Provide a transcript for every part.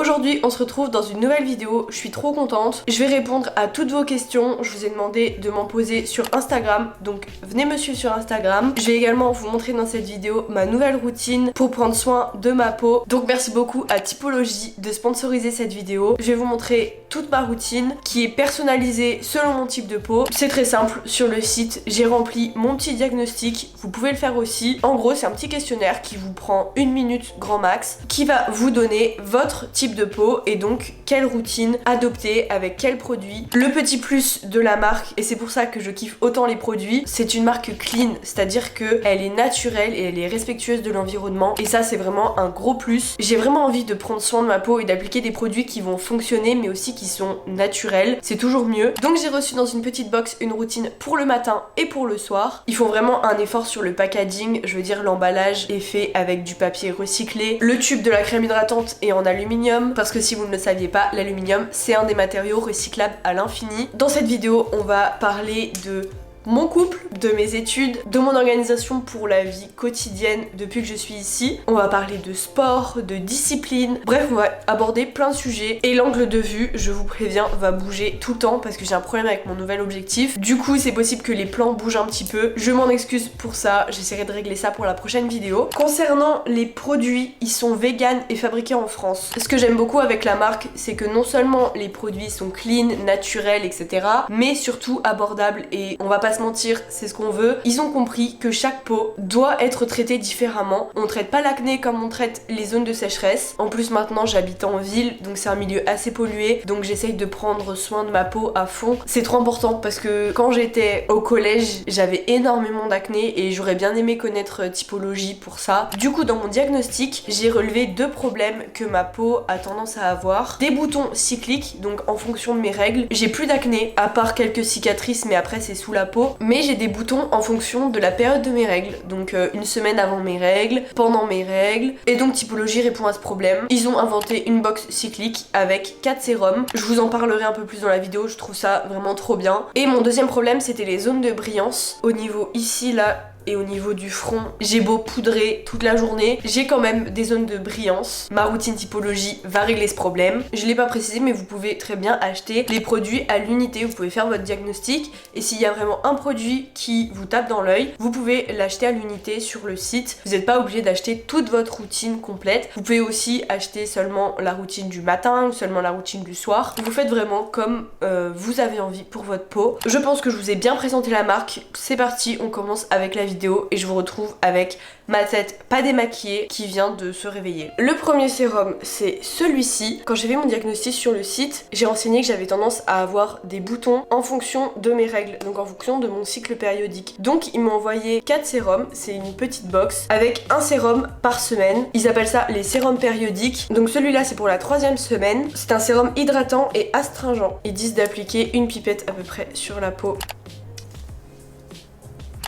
Aujourd'hui on se retrouve dans une nouvelle vidéo, je suis trop contente. Je vais répondre à toutes vos questions, je vous ai demandé de m'en poser sur Instagram, donc venez me suivre sur Instagram. Je vais également vous montrer dans cette vidéo ma nouvelle routine pour prendre soin de ma peau. Donc merci beaucoup à Typologie de sponsoriser cette vidéo. Je vais vous montrer toute ma routine qui est personnalisée selon mon type de peau. C'est très simple, sur le site j'ai rempli mon petit diagnostic, vous pouvez le faire aussi. En gros c'est un petit questionnaire qui vous prend 1 minute grand max, qui va vous donner votre type de peau et donc quelle routine adopter avec quel produit. Le petit plus de la marque, et c'est pour ça que je kiffe autant les produits, c'est une marque clean, c'est-à-dire que elle est naturelle et elle est respectueuse de l'environnement, et ça c'est vraiment un gros plus. J'ai vraiment envie de prendre soin de ma peau et d'appliquer des produits qui vont fonctionner mais aussi qui sont naturels, c'est toujours mieux. Donc j'ai reçu dans une petite box une routine pour le matin et pour le soir. Ils font vraiment un effort sur le packaging, je veux dire l'emballage est fait avec du papier recyclé. Le tube de la crème hydratante est en aluminium, parce que si vous ne le saviez pas, l'aluminium c'est un des matériaux recyclables à l'infini. Dans cette vidéo on va parler de mon couple, de mes études, de mon organisation pour la vie quotidienne depuis que je suis ici. On va parler de sport, de discipline, bref on va aborder plein de sujets et l'angle de vue, je vous préviens, va bouger tout le temps parce que j'ai un problème avec mon nouvel objectif. Du coup c'est possible que les plans bougent un petit peu, je m'en excuse pour ça, j'essaierai de régler ça pour la prochaine vidéo. Concernant les produits, ils sont vegan et fabriqués en France. Ce que j'aime beaucoup avec la marque, c'est que non seulement les produits sont clean, naturels, etc. mais surtout abordables, et on va pas se mentir, c'est ce qu'on veut. Ils ont compris que chaque peau doit être traitée différemment. On traite pas l'acné comme on traite les zones de sécheresse. En plus maintenant j'habite en ville, donc c'est un milieu assez pollué, donc j'essaye de prendre soin de ma peau à fond. C'est trop important parce que quand j'étais au collège, j'avais énormément d'acné et j'aurais bien aimé connaître Typologie pour ça. Du coup dans mon diagnostic, j'ai relevé 2 problèmes que ma peau a tendance à avoir. Des boutons cycliques, donc en fonction de mes règles. J'ai plus d'acné, à part quelques cicatrices, mais après c'est sous la peau. Mais j'ai des boutons en fonction de la période de mes règles, donc une semaine avant mes règles, pendant mes règles, et donc Typologie répond à ce problème. Ils ont inventé une box cyclique avec 4 sérums, je vous en parlerai un peu plus dans la vidéo, je trouve ça vraiment trop bien. Et mon deuxième problème c'était les zones de brillance, au niveau ici là, et au niveau du front, j'ai beau poudrer toute la journée, j'ai quand même des zones de brillance. Ma routine Typologie va régler ce problème. Je l'ai pas précisé mais vous pouvez très bien acheter les produits à l'unité, vous pouvez faire votre diagnostic et s'il y a vraiment un produit qui vous tape dans l'œil, vous pouvez l'acheter à l'unité sur le site. Vous n'êtes pas obligé d'acheter toute votre routine complète. Vous pouvez aussi acheter seulement la routine du matin ou seulement la routine du soir. Vous faites vraiment comme vous avez envie pour votre peau. Je pense que je vous ai bien présenté la marque. C'est parti, on commence avec la vidéo et je vous retrouve avec ma tête pas démaquillée qui vient de se réveiller. Le premier sérum c'est celui-ci. Quand j'ai fait mon diagnostic sur le site, j'ai renseigné que j'avais tendance à avoir des boutons en fonction de mes règles, donc en fonction de mon cycle périodique. Donc ils m'ont envoyé 4 sérums, c'est une petite box avec un sérum par semaine. Ils appellent ça les sérums périodiques. Donc celui-là c'est pour la 3e semaine. C'est un sérum hydratant et astringent. Ils disent d'appliquer une pipette à peu près sur la peau.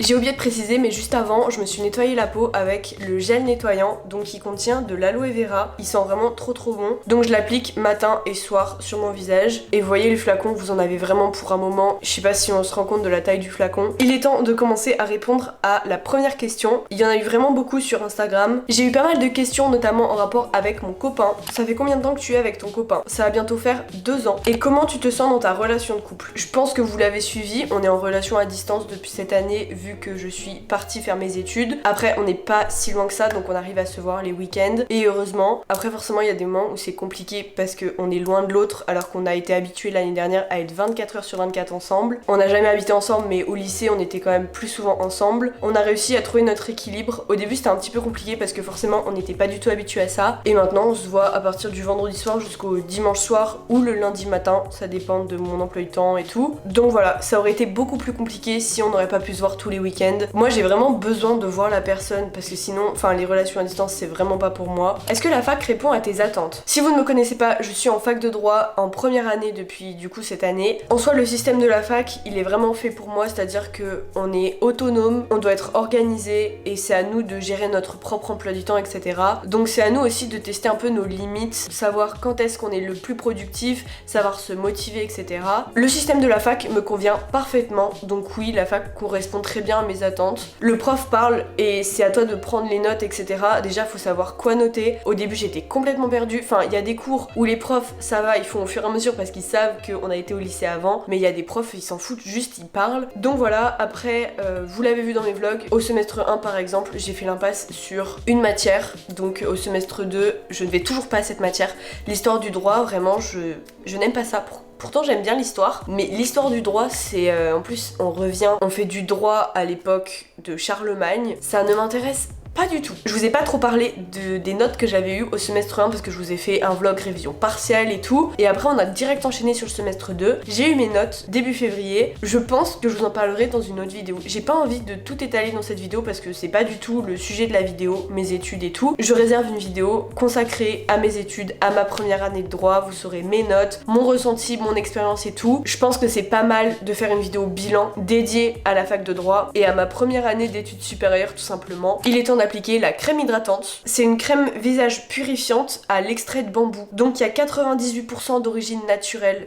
J'ai oublié de préciser mais juste avant je me suis nettoyé la peau avec le gel nettoyant, donc il contient de l'aloe vera, il sent vraiment trop bon, donc je l'applique matin et soir sur mon visage et vous voyez le flacon, vous en avez vraiment pour un moment, je sais pas si on se rend compte de la taille du flacon. Il est temps de commencer à répondre à la première question, il y en a eu vraiment beaucoup sur Instagram, j'ai eu pas mal de questions notamment en rapport avec mon copain. Ça fait combien de temps que tu es avec ton copain? Ça va bientôt faire 2 ans. Et comment tu te sens dans ta relation de couple? Je pense que vous l'avez suivi, on est en relation à distance depuis cette année vu que je suis partie faire mes études. Après on n'est pas si loin que ça, donc on arrive à se voir les week-ends et heureusement. Après forcément il y a des moments où c'est compliqué parce qu'on est loin de l'autre alors qu'on a été habitué l'année dernière à être 24 heures sur 24 ensemble. On n'a jamais habité ensemble mais au lycée on était quand même plus souvent ensemble. On a réussi à trouver notre équilibre. Au début c'était un petit peu compliqué parce que forcément on n'était pas du tout habitué à ça et maintenant on se voit à partir du vendredi soir jusqu'au dimanche soir ou le lundi matin, ça dépend de mon emploi du temps et tout. Donc voilà, ça aurait été beaucoup plus compliqué si on n'aurait pas pu se voir tous les week-ends. Moi j'ai vraiment besoin de voir la personne parce que sinon, les relations à distance c'est vraiment pas pour moi. Est-ce que la fac répond à tes attentes? Si vous ne me connaissez pas, je suis en fac de droit en première année depuis du coup cette année. En soi le système de la fac il est vraiment fait pour moi, c'est-à-dire que on est autonome, on doit être organisé et c'est à nous de gérer notre propre emploi du temps, etc. Donc c'est à nous aussi de tester un peu nos limites, savoir quand est-ce qu'on est le plus productif, savoir se motiver, etc. Le système de la fac me convient parfaitement, donc oui la fac correspond très bien bien à mes attentes. Le prof parle et c'est à toi de prendre les notes, etc. Déjà faut savoir quoi noter. Au début j'étais complètement perdue. Enfin il y a des cours où les profs ça va, ils font au fur et à mesure parce qu'ils savent qu'on a été au lycée avant. Mais il y a des profs ils s'en foutent, juste ils parlent. Donc voilà, après vous l'avez vu dans mes vlogs, au semestre 1 par exemple j'ai fait l'impasse sur une matière. Donc au semestre 2 je ne vais toujours pas à cette matière. L'histoire du droit, vraiment je n'aime pas ça. Pourtant j'aime bien l'histoire, mais l'histoire du droit c'est en plus on fait du droit à l'époque de Charlemagne, ça ne m'intéresse pas du tout. Je vous ai pas trop parlé des notes que j'avais eues au semestre 1 parce que je vous ai fait un vlog révision partielle et tout. Et après on a direct enchaîné sur le semestre 2. J'ai eu mes notes début février. Je pense que je vous en parlerai dans une autre vidéo. J'ai pas envie de tout étaler dans cette vidéo parce que c'est pas du tout le sujet de la vidéo, mes études et tout. Je réserve une vidéo consacrée à mes études, à ma première année de droit. Vous saurez mes notes, mon ressenti, mon expérience et tout. Je pense que c'est pas mal de faire une vidéo bilan dédiée à la fac de droit et à ma première année d'études supérieures tout simplement. Il est temps d'appliquer la crème hydratante. C'est une crème visage purifiante à l'extrait de bambou. Donc il y a 98% d'origine naturelle.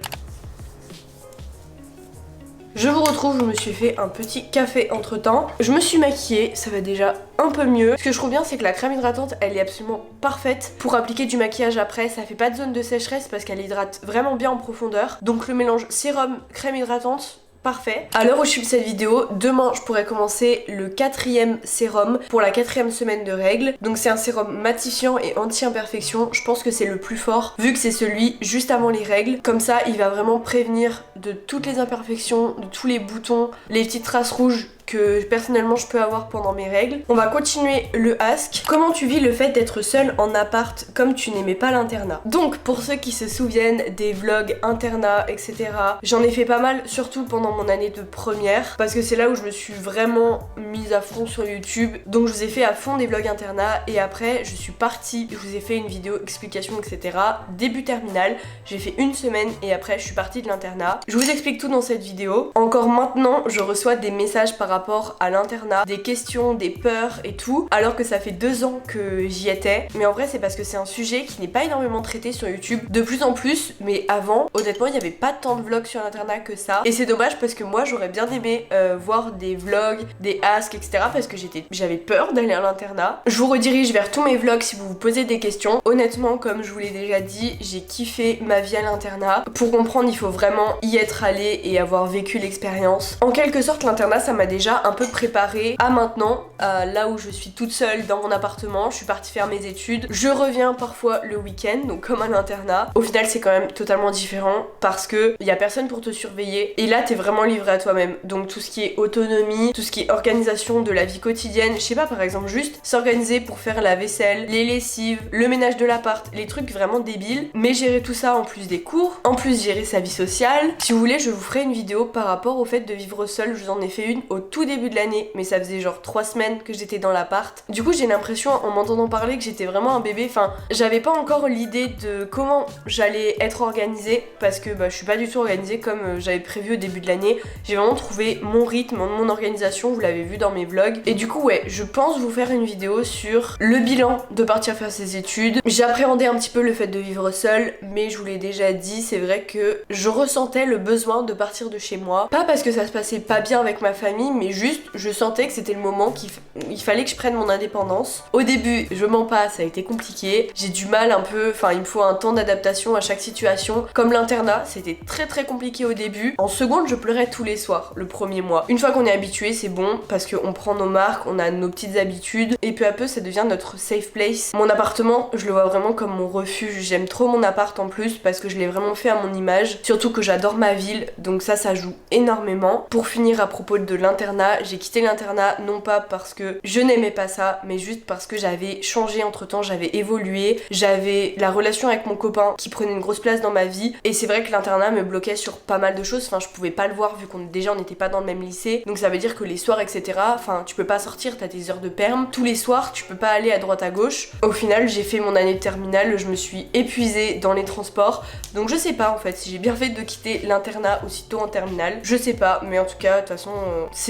Je vous retrouve, je me suis fait un petit café entre temps. Je me suis maquillée, ça va déjà un peu mieux. Ce que je trouve bien c'est que la crème hydratante elle est absolument parfaite pour appliquer du maquillage après. Ça fait pas de zone de sécheresse parce qu'elle hydrate vraiment bien en profondeur. Donc le mélange sérum, crème hydratante, parfait. À l'heure où je filme cette vidéo, demain je pourrais commencer le 4e sérum pour la 4e semaine de règles. Donc c'est un sérum matifiant et anti-imperfection. Je pense que c'est le plus fort vu que c'est celui juste avant les règles. Comme ça il va vraiment prévenir de toutes les imperfections, de tous les boutons, les petites traces rouges que personnellement je peux avoir pendant mes règles. On va continuer le ask. Comment tu vis le fait d'être seule en appart comme tu n'aimais pas l'internat? Donc pour ceux qui se souviennent des vlogs internat etc, j'en ai fait pas mal surtout pendant mon année de première parce que c'est là où je me suis vraiment mise à fond sur YouTube. Donc je vous ai fait à fond des vlogs internat et après je suis partie, je vous ai fait une vidéo explication etc. Début terminale, j'ai fait une semaine et après je suis partie de l'internat. Je vous explique tout dans cette vidéo. Encore maintenant je reçois des messages par rapport à l'internat, des questions, des peurs et tout, alors que ça fait 2 ans que j'y étais. Mais en vrai c'est parce que c'est un sujet qui n'est pas énormément traité sur YouTube, de plus en plus, mais avant honnêtement il n'y avait pas tant de vlogs sur l'internat que ça. Et c'est dommage parce que moi j'aurais bien aimé voir des vlogs, des asks etc parce que j'avais peur d'aller à l'internat. Je vous redirige vers tous mes vlogs si vous vous posez des questions. Honnêtement comme je vous l'ai déjà dit, j'ai kiffé ma vie à l'internat. Pour comprendre il faut vraiment y être allé et avoir vécu l'expérience. En quelque sorte l'internat ça m'a déjà un peu préparée à maintenant, là où je suis toute seule dans mon appartement. Je suis partie faire mes études, je reviens parfois le week-end, donc comme à l'internat. Au final c'est quand même totalement différent parce que y a personne pour te surveiller et là t'es vraiment livré à toi-même. Donc tout ce qui est autonomie, tout ce qui est organisation de la vie quotidienne, je sais pas, par exemple juste s'organiser pour faire la vaisselle, les lessives, le ménage de l'appart, les trucs vraiment débiles, mais gérer tout ça en plus des cours, en plus gérer sa vie sociale. Si vous voulez je vous ferai une vidéo par rapport au fait de vivre seule, je vous en ai fait une au tout début de l'année, mais ça faisait genre 3 semaines que j'étais dans l'appart. Du coup j'ai l'impression en m'entendant parler que j'étais vraiment un bébé, enfin j'avais pas encore l'idée de comment j'allais être organisée parce que je suis pas du tout organisée comme j'avais prévu au début de l'année. J'ai vraiment trouvé mon rythme, mon organisation, vous l'avez vu dans mes vlogs. Et du coup ouais, je pense vous faire une vidéo sur le bilan de partir faire ses études. J'appréhendais un petit peu le fait de vivre seule, mais je vous l'ai déjà dit, c'est vrai que je ressentais le besoin de partir de chez moi. Pas parce que ça se passait pas bien avec ma famille, mais juste je sentais que c'était le moment qu'il fallait que je prenne mon indépendance. Au début, je mens pas, ça a été compliqué. J'ai du mal un peu, enfin il me faut un temps d'adaptation à chaque situation. Comme l'internat, c'était très compliqué au début. En seconde, je pleurais tous les soirs, le premier mois. Une fois qu'on est habitué, c'est bon, parce qu'on prend nos marques, on a nos petites habitudes, et peu à peu ça devient notre safe place. Mon appartement, je le vois vraiment comme mon refuge. J'aime trop mon appart en plus, parce que je l'ai vraiment fait à mon image. Surtout que j'adore ma ville, donc ça joue énormément. Pour finir à propos de l'internat, j'ai quitté l'internat non pas parce que je n'aimais pas ça, mais juste parce que j'avais changé entre temps, j'avais évolué, j'avais la relation avec mon copain qui prenait une grosse place dans ma vie, et c'est vrai que l'internat me bloquait sur pas mal de choses, enfin je pouvais pas le voir vu qu'on n'était pas dans le même lycée, donc ça veut dire que les soirs etc, enfin tu peux pas sortir, t'as tes heures de perm, tous les soirs tu peux pas aller à droite à gauche. Au final j'ai fait mon année de terminale, je me suis épuisée dans les transports, donc je sais pas en fait si j'ai bien fait de quitter l'internat aussitôt en terminale, je sais pas, mais en tout cas de toute façon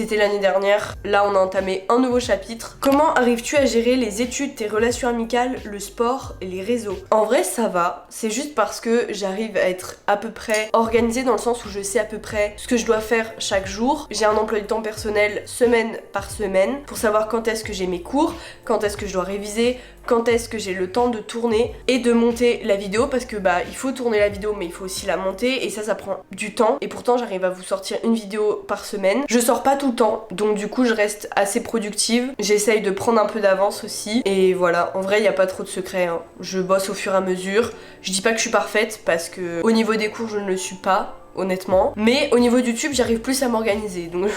c'était l'année dernière. Là on a entamé un nouveau chapitre. Comment arrives-tu à gérer les études, tes relations amicales, le sport et les réseaux? En vrai ça va, c'est juste parce que j'arrive à être à peu près organisée dans le sens où je sais à peu près ce que je dois faire chaque jour. J'ai un emploi du temps personnel semaine par semaine pour savoir quand est-ce que j'ai mes cours, quand est-ce que je dois réviser, quand est-ce que j'ai le temps de tourner et de monter la vidéo, parce que il faut tourner la vidéo mais il faut aussi la monter et ça prend du temps, et pourtant j'arrive à vous sortir une vidéo par semaine. Je sors pas tout le temps, donc du coup je reste assez productive, j'essaye de prendre un peu d'avance aussi, et voilà, en vrai il y a pas trop de secret, hein. Je bosse au fur et à mesure, je dis pas que je suis parfaite parce que au niveau des cours je ne le suis pas honnêtement, mais au niveau de YouTube j'arrive plus à m'organiser, donc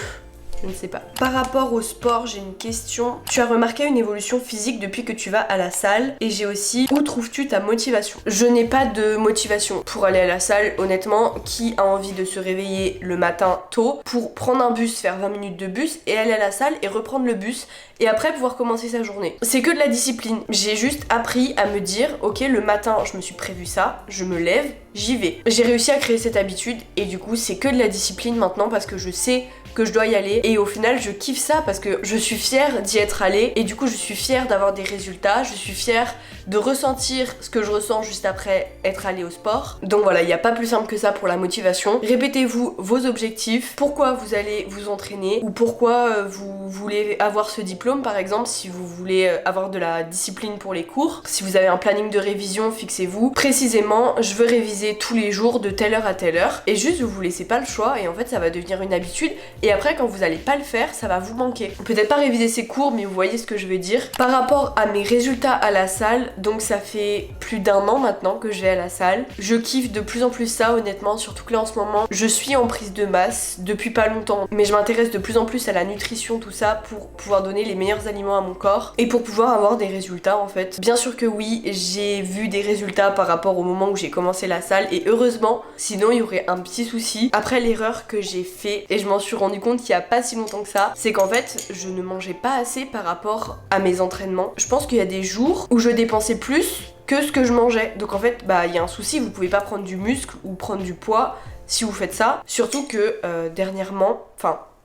je ne sais pas. Par rapport au sport, j'ai une question. Tu as remarqué une évolution physique depuis que tu vas à la salle? Et j'ai aussi, où trouves-tu ta motivation? Je n'ai pas de motivation pour aller à la salle, honnêtement. Qui a envie de se réveiller le matin tôt pour prendre un bus, faire 20 minutes de bus et aller à la salle et reprendre le bus et après pouvoir commencer sa journée? C'est que de la discipline. J'ai juste appris à me dire, ok, le matin je me suis prévu ça, je me lève, j'y vais. J'ai réussi à créer cette habitude et du coup c'est que de la discipline maintenant parce que je sais que je dois y aller, et au final je kiffe ça parce que je suis fière d'y être allée et du coup je suis fière d'avoir des résultats, je suis fière de ressentir ce que je ressens juste après être allée au sport. Donc voilà, il n'y a pas plus simple que ça pour la motivation. Répétez-vous vos objectifs, pourquoi vous allez vous entraîner ou pourquoi vous voulez avoir ce diplôme par exemple, si vous voulez avoir de la discipline pour les cours. Si vous avez un planning de révision, fixez-vous précisément, je veux réviser tous les jours de telle heure à telle heure, et juste vous laissez pas le choix et en fait ça va devenir une habitude. Et après quand vous allez pas le faire, ça va vous manquer. Peut-être pas réviser ses cours, mais vous voyez ce que je veux dire. Par rapport à mes résultats à la salle, donc ça fait plus d'1 an maintenant que je vais à la salle. Je kiffe de plus en plus ça honnêtement, surtout que là en ce moment je suis en prise de masse depuis pas longtemps, mais je m'intéresse de plus en plus à la nutrition, tout ça, pour pouvoir donner les meilleurs aliments à mon corps et pour pouvoir avoir des résultats en fait. Bien sûr que oui, j'ai vu des résultats par rapport au moment où j'ai commencé la salle, et heureusement, sinon il y aurait un petit souci. Après, l'erreur que j'ai fait, et je m'en suis rendu compte il y a pas si longtemps que ça, c'est qu'en fait je ne mangeais pas assez par rapport à mes entraînements. Je pense qu'il y a des jours où je dépensais plus que ce que je mangeais, donc en fait il y a un souci, vous pouvez pas prendre du muscle ou prendre du poids si vous faites ça, surtout que dernièrement,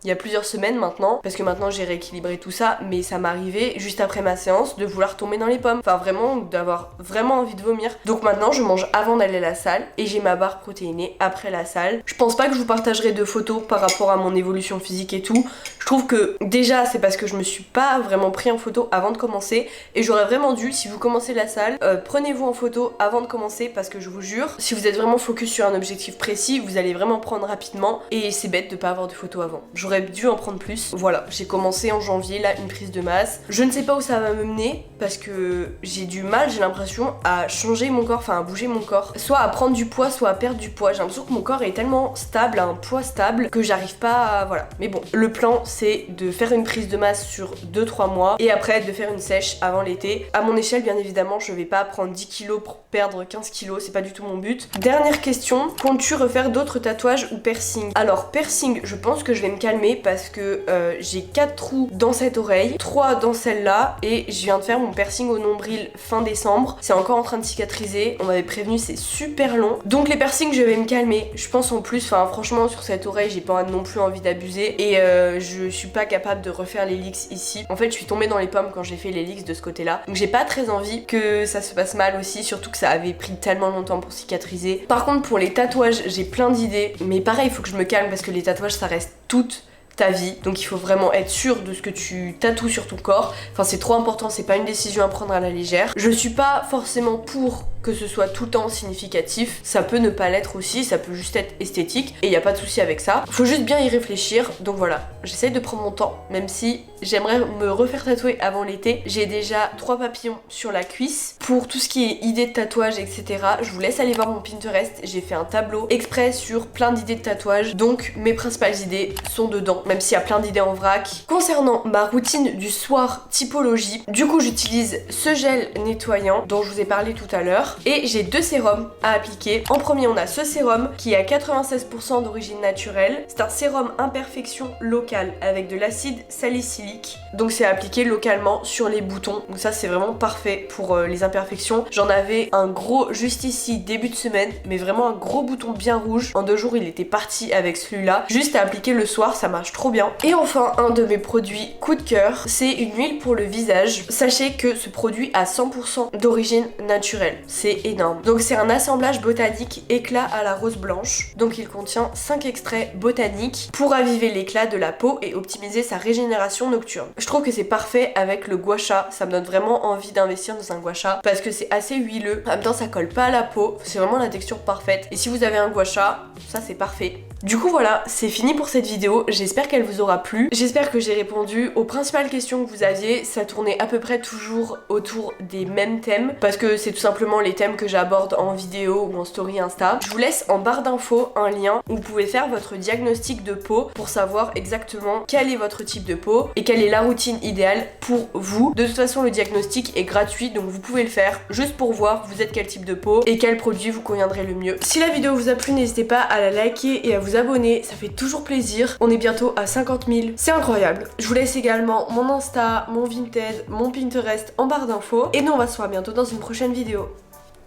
il y a plusieurs semaines maintenant, parce que maintenant j'ai rééquilibré tout ça, mais ça m'arrivait juste après ma séance de vouloir tomber dans les pommes. Enfin vraiment, d'avoir vraiment envie de vomir. Donc maintenant je mange avant d'aller à la salle et j'ai ma barre protéinée après la salle. Je pense pas que je vous partagerai de photos par rapport à mon évolution physique et tout. Je trouve que déjà c'est parce que je me suis pas vraiment pris en photo avant de commencer, et j'aurais vraiment dû, si vous commencez la salle, prenez-vous en photo avant de commencer, parce que je vous jure, si vous êtes vraiment focus sur un objectif précis, vous allez vraiment prendre rapidement, et c'est bête de pas avoir de photos avant. J'aurais dû en prendre plus. Voilà, j'ai commencé en janvier là une prise de masse. Je ne sais pas où ça va me mener parce que j'ai du mal, j'ai l'impression, à changer mon corps, à bouger mon corps, soit à prendre du poids, soit à perdre du poids. J'ai l'impression que mon corps est tellement stable, à un poids stable, que j'arrive pas à... voilà. Mais bon, le plan c'est de faire une prise de masse sur 2-3 mois et après de faire une sèche avant l'été. À mon échelle bien évidemment, je vais pas prendre 10 kilos pour perdre 15 kilos, c'est pas du tout mon but. Dernière question, comptes-tu refaire d'autres tatouages ou piercings? Alors piercing, je pense que je vais me calmer parce que j'ai 4 trous dans cette oreille, 3 dans celle-là, et je viens de faire mon piercing au nombril fin décembre. C'est encore en train de cicatriser, on m'avait prévenu, c'est super long. Donc les piercings je vais me calmer, je pense. En plus, franchement sur cette oreille j'ai pas non plus envie d'abuser, et je suis pas capable de refaire l'hélix ici. En fait je suis tombée dans les pommes quand j'ai fait l'hélix de ce côté là, donc j'ai pas très envie que ça se passe mal aussi, surtout que ça avait pris tellement longtemps pour cicatriser. Par contre pour les tatouages j'ai plein d'idées, mais pareil il faut que je me calme parce que les tatouages ça reste toute ta vie, donc il faut vraiment être sûr de ce que tu tatoues sur ton corps. C'est trop important, c'est pas une décision à prendre à la légère. Je suis pas forcément pour que ce soit tout le temps significatif, ça peut ne pas l'être aussi, ça peut juste être esthétique et y a pas de souci avec ça. Faut juste bien y réfléchir, donc voilà, j'essaye de prendre mon temps, même si j'aimerais me refaire tatouer avant l'été. J'ai déjà 3 papillons sur la cuisse. Pour tout ce qui est idées de tatouage, etc., je vous laisse aller voir mon Pinterest, j'ai fait un tableau exprès sur plein d'idées de tatouage, donc mes principales idées sont dedans, même s'il y a plein d'idées en vrac. Concernant ma routine du soir typologie, du coup j'utilise ce gel nettoyant dont je vous ai parlé tout à l'heure. soir. Et j'ai deux sérums à appliquer. En premier, on a ce sérum qui est à 96% d'origine naturelle. C'est un sérum imperfection locale avec de l'acide salicylique. Donc c'est appliqué localement sur les boutons. Donc ça c'est vraiment parfait pour les imperfections. J'en avais un gros juste ici début de semaine, mais vraiment un gros bouton bien rouge. En 2 jours il était parti avec celui-là. Juste à appliquer le soir, ça marche trop bien. Et enfin un de mes produits coup de cœur, c'est une huile pour le visage. Sachez que ce produit a 100% d'origine naturelle. C'est énorme. Donc c'est un assemblage botanique éclat à la rose blanche. Donc il contient 5 extraits botaniques pour raviver l'éclat de la peau et optimiser sa régénération nocturne. Je trouve que c'est parfait avec le gua sha. Ça me donne vraiment envie d'investir dans un gua sha parce que c'est assez huileux. En même temps ça colle pas à la peau. C'est vraiment la texture parfaite. Et si vous avez un gua sha, ça c'est parfait. Du coup voilà, c'est fini pour cette vidéo, j'espère qu'elle vous aura plu, j'espère que j'ai répondu aux principales questions que vous aviez, ça tournait à peu près toujours autour des mêmes thèmes, parce que c'est tout simplement les thèmes que j'aborde en vidéo ou en story Insta. Je vous laisse en barre d'infos un lien où vous pouvez faire votre diagnostic de peau pour savoir exactement quel est votre type de peau et quelle est la routine idéale pour vous. De toute façon le diagnostic est gratuit, donc vous pouvez le faire juste pour voir vous êtes quel type de peau et quel produit vous conviendrait le mieux. Si la vidéo vous a plu, n'hésitez pas à la liker et à vous abonner, ça fait toujours plaisir. On est bientôt à 50 000, c'est incroyable. Je vous laisse également mon Insta, mon Vinted, mon Pinterest en barre d'infos. Et nous on va se voir bientôt dans une prochaine vidéo.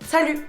Salut!